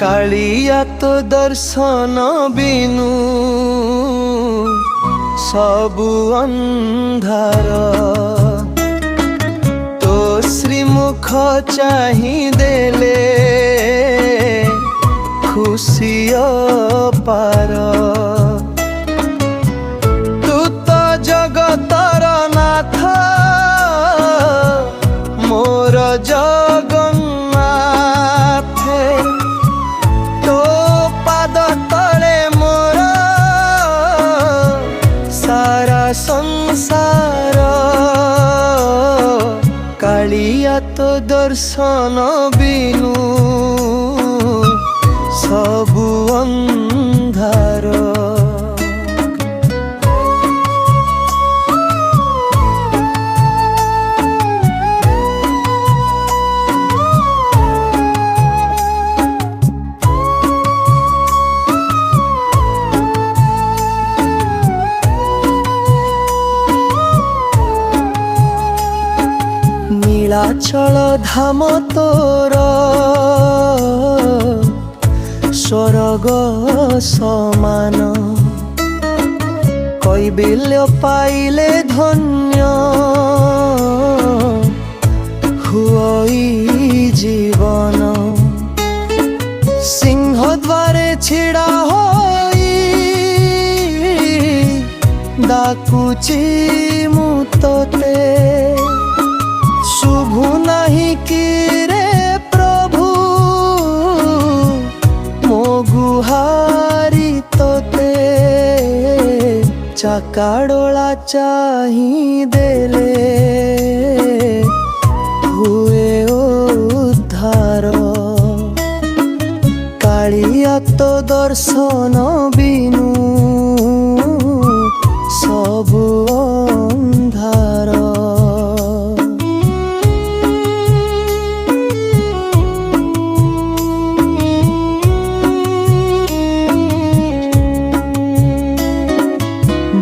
कालिया तो दर्शन बिनु सबु अंधार। तो श्रीमुख चाहि देले खुशी पार। तू तो जगतर नाथ मोर जगन्नाथ। तो पाद तले मोर सारा संसार। कालिया तो दर्शन बिनु सबु अंधार। नीलाचल धाम तोर स्वर्ग समान। कैबिल्य पाइले धन्य हुई जीवन। सिंह द्वारे छिड़ा होई डाकुची मु तोते। शुभु नहीं कि रे प्रभु मो गुहारी तोते। चाकाडोला चाहि देले हुए उद्धार। कालिया तो दर्शन बिनु सबु अंधार।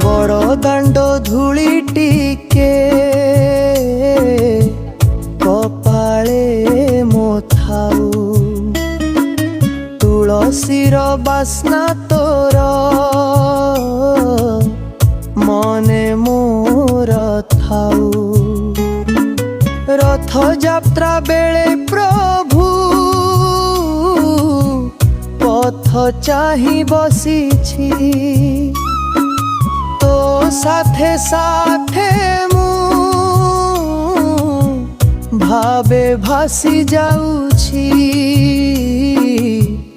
बड़ दाण्ड धूली टिके कपाळे मो थाऊ। तुलसीर बास्ना तोर मने मोर थाऊ। रथ यात्रा बेले प्रभु पथ चाहि बसिछि। तो साथे साथे मु भावे भासी जाउछि।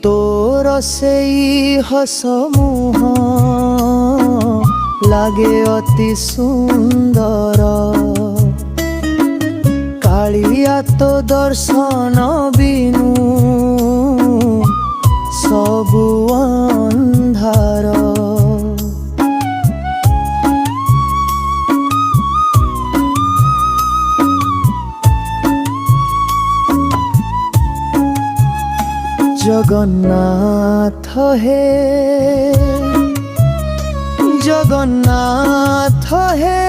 तोर सेई हस मुह लागे अति सुंदर। कालिया तो दर्शन बिनु सबु अंधार। जगन्नाथ हे जगन्नाथ हे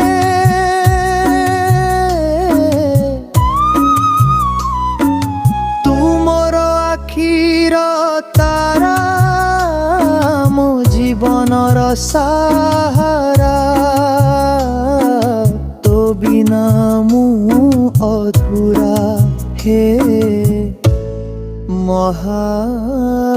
तू मोर आखिर तारा मो जीवनर सहारा। तो बिना मु अधूरा हे महाबाहु।